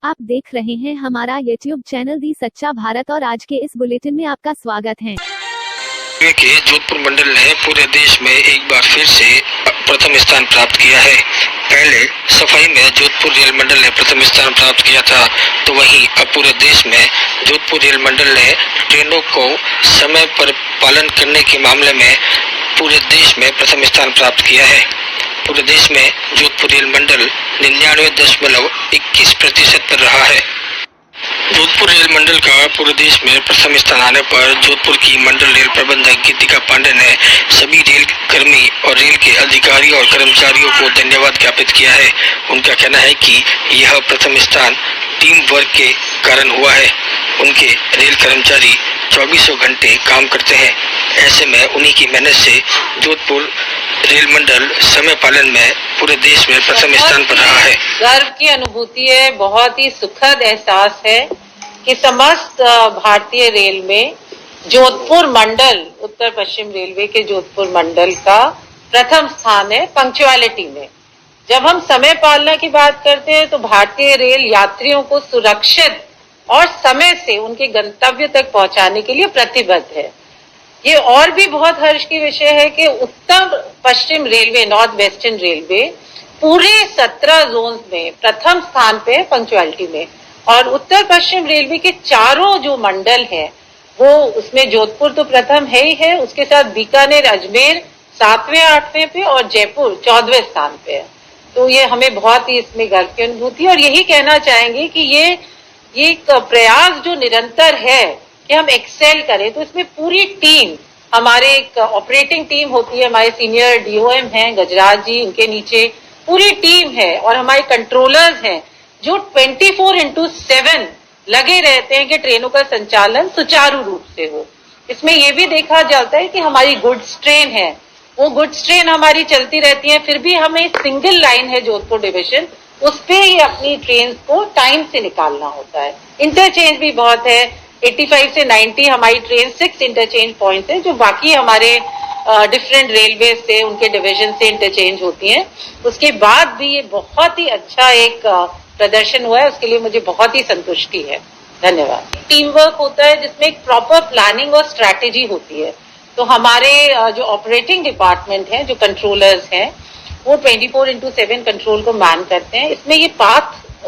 आप देख रहे हैं हमारा YouTube चैनल दी सच्चा भारत और आज के इस बुलेटिन में आपका स्वागत है। के जोधपुर मंडल ने पूरे देश में एक बार फिर से प्रथम स्थान प्राप्त किया है। पहले सफाई में जोधपुर रेल मंडल ने प्रथम स्थान प्राप्त किया था, तो वहीं अब पूरे देश में जोधपुर रेल मंडल ने ट्रेनों को समय पर पालन करने के मामले में पूरे देश में प्रथम स्थान प्राप्त किया है। पूरे देश में जोधपुर रेल मंडल 99.21% पर रहा है। जोधपुर रेल मंडल का पूरे देश में प्रथम स्थान आने पर जोधपुर की मंडल रेल प्रबंधक गीतिका पांडे ने सभी रेल कर्मी और रेल के अधिकारियों और कर्मचारियों को धन्यवाद ज्ञापित किया है। उनका कहना है कि यह प्रथम स्थान टीम वर्क के कारण हुआ है। उनके रेल कर्मचारी 24 घंटे काम करते हैं। ऐसे में उन्हीं की मेहनत से जोधपुर रेल मंडल समय पालन में पूरे देश में प्रथम स्थान पर रहा है। गर्व की अनुभूति है, बहुत ही सुखद एहसास है कि समस्त भारतीय रेल में जोधपुर मंडल, उत्तर पश्चिम रेलवे के जोधपुर मंडल का प्रथम स्थान है पंक्चुअलिटी में। जब हम समय पालना की बात करते हैं तो भारतीय रेल यात्रियों को सुरक्षित और समय से उनके गंतव्य तक पहुंचाने के लिए प्रतिबद्ध है। ये और भी बहुत हर्ष की विषय है कि उत्तर पश्चिम रेलवे, नॉर्थ वेस्टर्न रेलवे पूरे 17 जोन में प्रथम स्थान पे है पंक्चुअलिटी में, और उत्तर पश्चिम रेलवे के चारों जो मंडल हैं वो उसमें जोधपुर तो प्रथम है ही है, उसके साथ बीकानेर, अजमेर 7वें 8वें पे और जयपुर 14वें स्थान पे है। तो ये हमें बहुत ही इसमें गर्व की अनुभूति है और यही कहना चाहेंगे कि ये एक प्रयास जो निरंतर है कि हम एक्सेल करें, तो इसमें पूरी टीम, हमारे एक ऑपरेटिंग टीम होती है, हमारे सीनियर डीओएम हैं गजराज जी, उनके नीचे पूरी टीम है और हमारे कंट्रोलर्स हैं जो 24/7 लगे रहते हैं कि ट्रेनों का संचालन सुचारू रूप से हो। इसमें यह भी देखा जाता है कि हमारी गुड्स ट्रेन है, वो गुड्स ट्रेन हमारी चलती रहती है, फिर भी हमें सिंगल लाइन है जोधपुर डिवीजन, उस पे ही अपनी ट्रेन को टाइम से निकालना होता है। इंटरचेंज भी बहुत है, 85 से 90 हमारी ट्रेन 6 इंटरचेंज पॉइंट्स हैं जो बाकी हमारे डिफरेंट रेलवे से, उनके डिवीजन से इंटरचेंज होती हैं। उसके बाद भी ये बहुत ही अच्छा एक प्रदर्शन हुआ है, उसके लिए मुझे बहुत ही संतुष्टि है। धन्यवाद। टीम वर्क होता है जिसमें एक प्रॉपर प्लानिंग और स्ट्रैटेजी होती है। तो हमारे जो ऑपरेटिंग डिपार्टमेंट है, जो कंट्रोलर्स हैं, वो 24/7 कंट्रोल को मैन करते हैं। इसमें ये पाथ,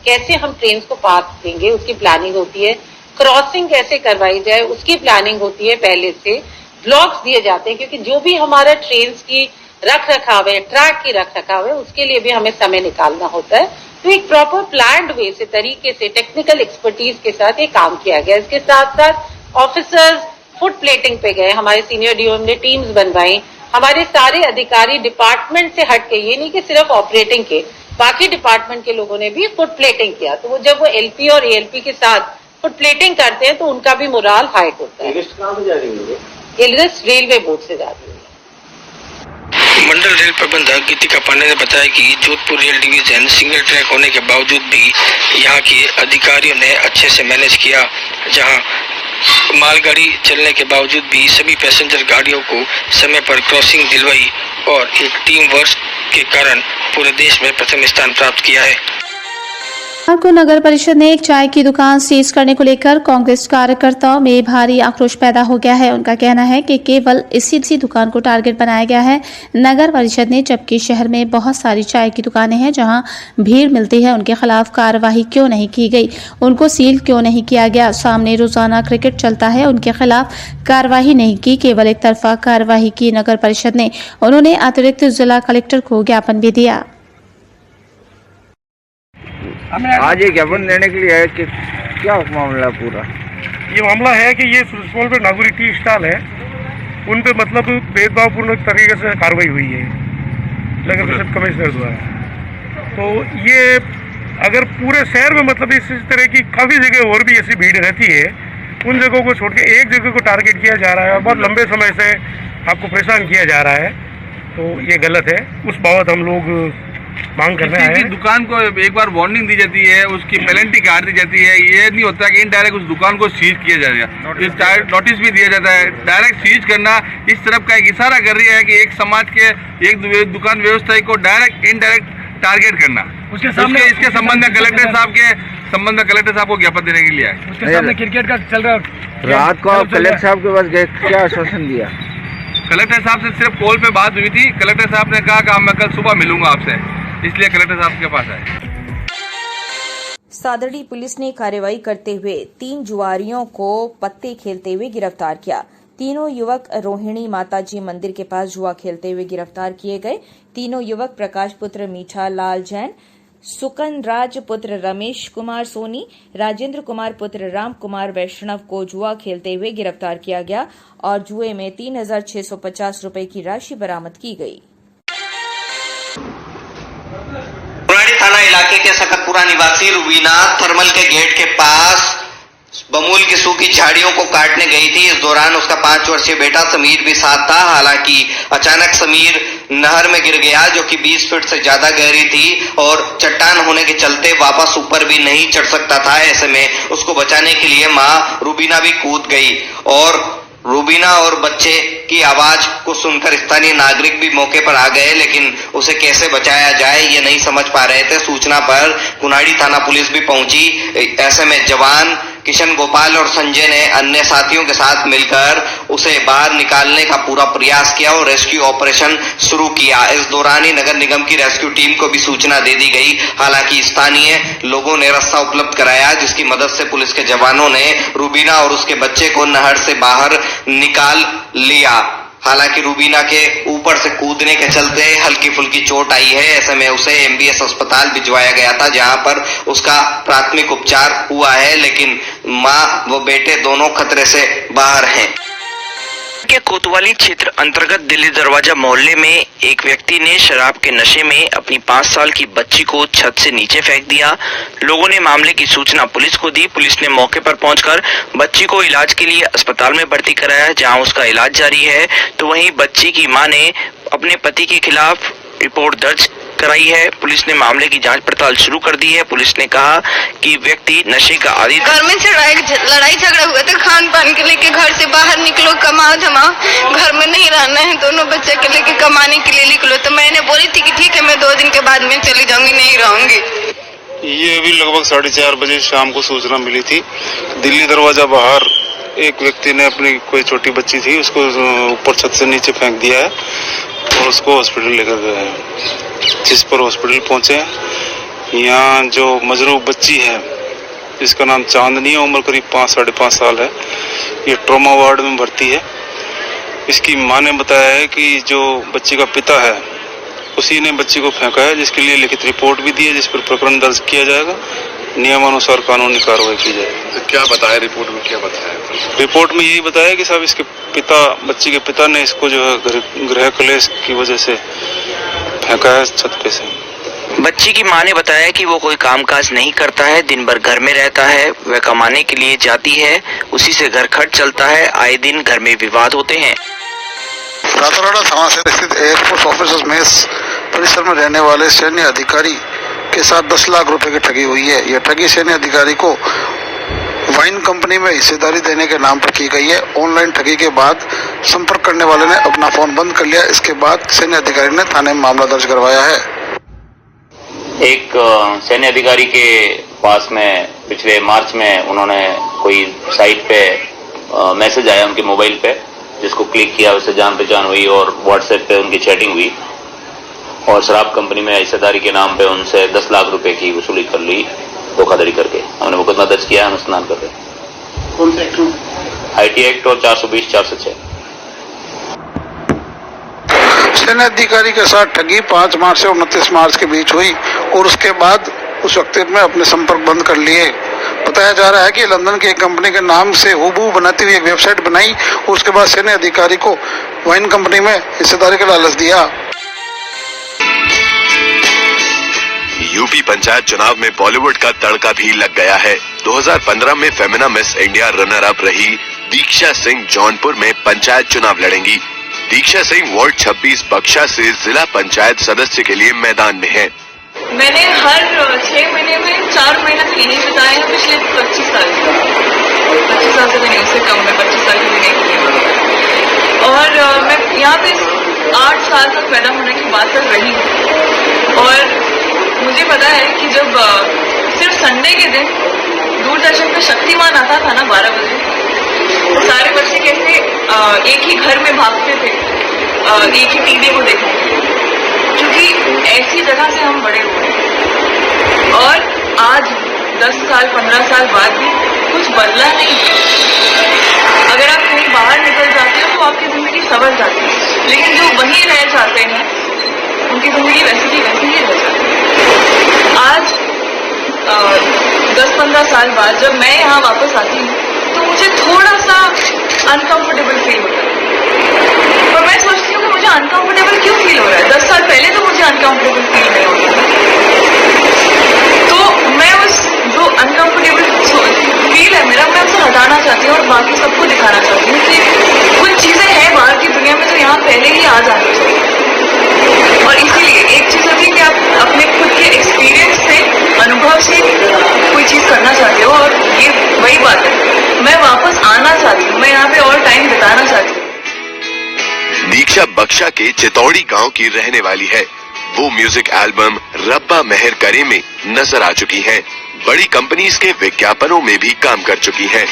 कैसे हम ट्रेन को पाथ देंगे उसकी प्लानिंग होती है, क्रॉसिंग कैसे करवाई जाए उसकी प्लानिंग होती है, पहले से ब्लॉक्स दिए जाते हैं, क्योंकि जो भी हमारा ट्रेन की रख रखाव है, ट्रैक की रख रखाव है, उसके लिए भी हमें समय निकालना होता है। तो एक प्रॉपर प्लान्ड वे से, तरीके से, टेक्निकल एक्सपर्टीज के साथ ये काम किया गया। इसके साथ साथ ऑफिसर्स फुट प्लेटिंग पे गए, हमारे सीनियर डीओएम ने टीम्स बनवाई, हमारे सारे अधिकारी डिपार्टमेंट से हट के, ये नहीं कि सिर्फ ऑपरेटिंग के, बाकी डिपार्टमेंट के लोगों ने भी फुट प्लेटिंग किया। तो वो जब वो एलपी और एएलपी के साथ फुट प्लेटिंग करते हैं तो उनका भी मोराल हाई होता है। ये लिस्ट रेलवे बोर्ड से जा रही है। मंडल रेल प्रबंधक गीतिका पांडे ने बताया कि Jodhpur rail division single track होने के बावजूद भी यहाँ के अधिकारियों ने अच्छे से मैनेज किया। जहाँ मालगाड़ी चलने के बावजूद भी सभी पैसेंजर गाड़ियों को समय पर क्रॉसिंग दिलवाई और एक टीम वर्क के कारण पूरे देश में प्रथम स्थान प्राप्त किया है। को नगर परिषद ने एक चाय की दुकान सीज करने को लेकर कांग्रेस कार्यकर्ताओं में भारी आक्रोश पैदा हो गया है। उनका कहना है कि केवल इसी दुकान को टारगेट बनाया गया है नगर परिषद ने, जबकि शहर में बहुत सारी चाय की दुकानें हैं जहां भीड़ मिलती है। उनके खिलाफ कार्रवाई क्यों नहीं की गई, उनको सील क्यों नहीं किया गया। सामने रोजाना क्रिकेट चलता है, उनके खिलाफ कार्रवाई नहीं की, केवल एक तरफा कार्रवाई की नगर परिषद ने। उन्होंने अतिरिक्त जिला कलेक्टर को ज्ञापन भी दिया। आज ये ज्ञापन देने के लिए है कि क्या मामला पूरा? ये मामला है कि ये सुरसपोल पे नागुरी टी स्टॉल है, उन पे मतलब भेदभावपूर्ण तरीके से कार्रवाई हुई है नगर परिषद कमिश्नर द्वारा। तो ये अगर पूरे शहर में मतलब इस तरह की काफ़ी जगह और भी ऐसी भीड़ रहती है, उन जगहों को छोड़ के एक जगह को टारगेट किया जा रहा है और बहुत लंबे समय से आपको परेशान किया जा रहा है, तो ये गलत है। उस बाबत हम लोग मांग करने आए हैं। दुकान को एक बार वार्निंग दी जाती है, उसकी पेनल्टी काट दी जाती है। ये नहीं होता कि इनडायरेक्ट उस दुकान को सीज किया जाएगा, नोटिस भी दिया जाता है। डायरेक्ट सीज करना इस तरफ का एक इशारा कर रही है कि एक समाज के एक दुकान व्यवसायी को डायरेक्ट इनडायरेक्ट टारगेट करना, उसके इसके संबंध में कलेक्टर साहब को ज्ञापन देने के लिए आए। उसके सामने क्रिकेट का चल रहा है। रात को आप कलेक्टर साहब के पास गए, क्या आश्वासन दिया? कलेक्टर साहब से सिर्फ कॉल पे बात हुई थी। कलेक्टर साहब ने कहा कि मैं कल सुबह मिलूंगा आपसे, इसलिए कलेक्टर साहब के पास आए। सादड़ी पुलिस ने कार्रवाई करते हुए 3 जुआरियों को पत्ते खेलते हुए गिरफ्तार किया। तीनों युवक रोहिणी माताजी मंदिर के पास जुआ खेलते हुए गिरफ्तार किए गए। तीनों युवक प्रकाश पुत्र मीठा लाल जैन, सुकन राज पुत्र रमेश कुमार सोनी, राजेंद्र कुमार पुत्र राम कुमार वैष्णव को जुआ खेलते हुए गिरफ्तार किया गया और जुए में 3,650 रुपए की राशि बरामद की गई। थाना इलाके के सकतपुरा निवासी रुबीना थर्मल के गेट के पास बमूल की सूखी झाड़ियों को काटने गई थी। इस दौरान उसका 5 वर्षीय बेटा समीर भी साथ था। हालांकि अचानक समीर नहर में गिर गया, जो कि 20 फीट से ज्यादा गहरी थी और चट्टान होने के चलते वापस ऊपर भी नहीं चढ़ सकता था। ऐसे में उसको बचाने के लिए मां रुबीना भी कूद गई और रूबीना और बच्चे की आवाज को सुनकर स्थानीय नागरिक भी मौके पर आ गए, लेकिन उसे कैसे बचाया जाए ये नहीं समझ पा रहे थे। सूचना पर कुनाड़ी थाना पुलिस भी पहुंची। ऐसे में जवान किशन गोपाल और संजय ने अन्य साथियों के साथ मिलकर उसे बाहर निकालने का पूरा प्रयास किया और रेस्क्यू ऑपरेशन शुरू किया। इस दौरान ही नगर निगम की रेस्क्यू टीम को भी सूचना दे दी गई। हालांकि स्थानीय लोगों ने रास्ता उपलब्ध कराया, जिसकी मदद से पुलिस के जवानों ने रूबीना और उसके बच्चे को नहर से बाहर निकाल लिया। हालांकि रूबीना के ऊपर से कूदने के चलते हल्की फुल्की चोट आई है। ऐसे में उसे एमबीएस अस्पताल भिजवाया गया था, जहां पर उसका प्राथमिक उपचार हुआ है, लेकिन मां व बेटे दोनों खतरे से बाहर हैं। के कोतवाली क्षेत्र अंतर्गत दिल्ली दरवाजा मोहल्ले में एक व्यक्ति ने शराब के नशे में अपनी 5 साल की बच्ची को छत से नीचे फेंक दिया। लोगों ने मामले की सूचना पुलिस को दी। पुलिस ने मौके पर पहुंचकर बच्ची को इलाज के लिए अस्पताल में भर्ती कराया, जहां उसका इलाज जारी है। तो वहीं बच्ची की मां ने अपने पति के खिलाफ रिपोर्ट दर्ज कराई है। पुलिस ने मामले की जांच पड़ताल शुरू कर दी है। पुलिस ने कहा कि व्यक्ति नशे का आदी, घर में लड़ाई झगड़ा हुआ था, खान पान के लेके घर से बाहर निकलो, कमाओ धमाओ, घर में नहीं रहना है, दोनों बच्चे के लेके कमाने के लिए निकलो। तो मैंने बोली थी कि ठीक है, मैं 2 दिन के बाद में चली जाऊंगी, नहीं रहूंगी। ये अभी लगभग 4:30 बजे शाम को सूचना मिली थी। दिल्ली दरवाजा बाहर एक व्यक्ति ने अपनी कोई छोटी बच्ची थी, उसको ऊपर छत से नीचे फेंक दिया है और उसको हॉस्पिटल लेकर गए हैं। जिस पर हॉस्पिटल पहुंचे, यहाँ जो मजरूफ बच्ची है, जिसका नाम चांदनी है, उम्र करीब 5-5.5 साल है, ये ट्रॉमा वार्ड में भर्ती है। इसकी मां ने बताया है कि जो बच्ची का पिता है उसी ने बच्ची को फेंका है, जिसके लिए लिखित रिपोर्ट भी दी है, जिस पर प्रकरण दर्ज किया जाएगा। नियमानुसार कानूनी कार्रवाई की जाएगी। तो क्या बताया रिपोर्ट में, क्या बताया? रिपोर्ट में यही बताया कि साहब इसके पिता, बच्ची के पिता ने इसको जो है गृह क्लेश की वजह से फेंका है छत पे से। बच्ची की मां ने बताया कि वो कोई कामकाज नहीं करता है, दिन भर घर में रहता है। वह कमाने के लिए जाती है, उसी से घर खर्च चलता है। आए दिन घर में विवाद होते हैं। रातौड़ा थाना से स्थित एयरफोर्स ऑफिसर्स मेस परिसर में रहने वाले सैन्य अधिकारी के साथ 10 लाख रुपए की ठगी हुई है। यह ठगी सैन्य अधिकारी को वाइन कंपनी में हिस्सेदारी देने के नाम पर की गई है। ऑनलाइन ठगी के बाद संपर्क करने वाले ने अपना फोन बंद कर लिया। इसके बाद सैन्य अधिकारी ने थाने में मामला दर्ज करवाया है। एक सैन्य अधिकारी के पास में पिछले मार्च में उन्होंने कोई साइट पे मैसेज आया उनके मोबाइल पे, जिसको क्लिक किया, उससे जान पहचान हुई और व्हाट्सएप पे उनकी चैटिंग हुई और शराब कंपनी में हिस्सेदारी के नाम पे उनसे 10 लाख रुपए की वसूली कर ली, धोखाधड़ी करके। हमने मुकदमा दर्ज किया है, अनुसंधान कर रहे हैं। कौन सा एक्ट? IT एक्ट और 420-406। सैन्य अधिकारी के साथ ठगी 5 मार्च से 29 मार्च के बीच हुई और उसके बाद उस व्यक्ति ने अपने संपर्क बंद कर लिए। बताया जा रहा है कि लंदन की एक कंपनी के नाम से हूबहू बनाती हुई एक वेबसाइट बनाई और उसके बाद सैन्य अधिकारी को वाइन कंपनी में हिस्सेदारी का लालच दिया। यूपी पंचायत चुनाव में बॉलीवुड का तड़का भी लग गया है। 2015 में Femina miss India runner up रही दीक्षा सिंह जौनपुर में पंचायत चुनाव लड़ेंगी। दीक्षा सिंह वार्ड 26 बक्शा से जिला पंचायत सदस्य के लिए मैदान में है। मैंने हर 6 महीने में 4 महीना तो यही बिताए हैं पिछले 25 साल से। 25 साल से भी नहीं, उससे कम में 25 साल की भी नहीं। और मैं यहाँ पे 8 साल तक पैदा होने की बात कर रही हूँ और मुझे पता है कि जब सिर्फ संडे के दिन दूरदर्शन पे शक्तिमान आता था ना 12 बजे, तो सारे बच्चे कैसे एक ही घर में भागते थे एक ही टीवी को देखने के लिए, क्योंकि ऐसी जगह से हम बड़े हुए। और आज 10 साल 15 साल बाद भी कुछ बदला नहीं है। अगर आप कहीं बाहर निकल जाते हो तो आपकी जिंदगी संवर जाती है, लेकिन जो वहीं रह जाते हैं उनकी जिंदगी वैसी की वैसी ही रह जाती है। आज 10-15 साल बाद जब मैं यहाँ वापस आती हूँ तो मुझे थोड़ा सा अनकंफर्टेबल फील होता है, और मैं सोचती हूँ कि मुझे अनकंफर्टेबल क्यों फील हो रहा है। 10 साल पहले तो मुझे अनकंफर्टेबल फील नहीं होता था। तो मैं उस जो अनकंफर्टेबल फील है मेरा, मैं उसे हटाना चाहती हूँ और बाकी सबको दिखाना चाहती हूँ कि कुछ चीजें हैं बाहर की दुनिया में जो यहाँ पहले ही आ जानी चाहिए। और इसीलिए एक चीज होती है कि आप अपने खुद के एक्सपीरियंस से, अनुभव से कोई चीज करना चाहते हो, और ये वही बात है। मैं वापस आना चाहती हूँ, मैं यहाँ पे और टाइम बिताना चाहती हूँ। दीक्षा बख्शा के चितौड़ी गांव की रहने वाली है। वो म्यूजिक एल्बम रब्बा मेहर करे में नजर आ चुकी है। बड़ी कंपनीज के विज्ञापनों में भी काम कर चुकी है।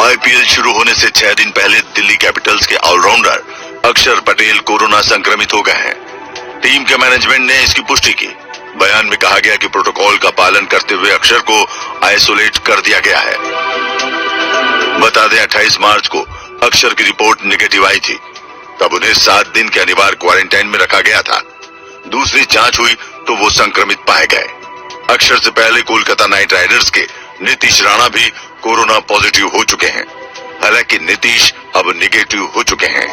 आईपीएल शुरू होने से 6 दिन पहले दिल्ली कैपिटल्स के ऑलराउंडर अक्षर पटेल कोरोना संक्रमित हो गए हैं। टीम के मैनेजमेंट ने इसकी पुष्टि की। बयान में कहा गया कि प्रोटोकॉल का पालन करते हुए अक्षर को आइसोलेट कर दिया गया है। बता दें 28 मार्च को अक्षर की रिपोर्ट नेगेटिव आई थी, तब उन्हें 7 दिन के अनिवार्य क्वारंटाइन में रखा गया था। दूसरी जांच हुई तो वो संक्रमित पाए गए। अक्षर से पहले कोलकाता नाइट राइडर्स के नीतीश राणा भी कोरोना पॉजिटिव हो चुके हैं। हालांकि नीतीश अब निगेटिव हो चुके हैं।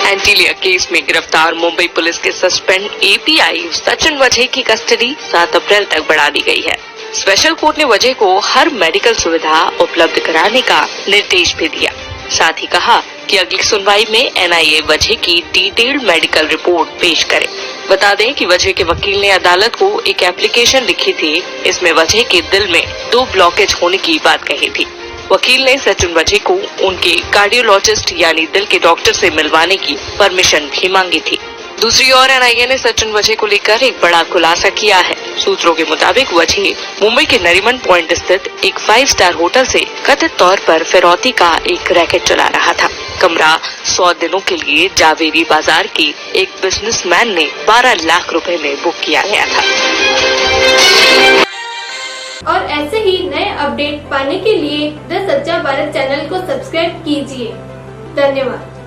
एंटीलिया केस में गिरफ्तार मुंबई पुलिस के सस्पेंड एपीआई सचिन वजह की कस्टडी 7 अप्रैल तक बढ़ा दी गई है। स्पेशल कोर्ट ने वजह को हर मेडिकल सुविधा उपलब्ध कराने का निर्देश भी दिया। साथ ही कहा कि अगली सुनवाई में एनआईए वजह की डिटेल्ड मेडिकल रिपोर्ट पेश करे। बता दें कि वजह के वकील ने अदालत को एक एप्लीकेशन लिखी थी। इसमें वजह के दिल में 2 ब्लॉकेज होने की बात कही थी। वकील ने सचिन वजह को उनके कार्डियोलॉजिस्ट यानी दिल के डॉक्टर से मिलवाने की परमिशन भी मांगी थी। दूसरी ओर एनआईए ने सचिन वजह को लेकर एक बड़ा खुलासा किया है। सूत्रों के मुताबिक वजह मुंबई के नरीमन पॉइंट स्थित एक 5 स्टार होटल से कथित तौर पर फिरौती का एक रैकेट चला रहा था। कमरा 100 दिनों के लिए जावेरी बाजार के एक बिजनेसमैन ने 12 लाख रुपए में बुक किया गया था। और ऐसे ही नए अपडेट पाने के लिए द सच्चा भारत चैनल को सब्सक्राइब कीजिए। धन्यवाद।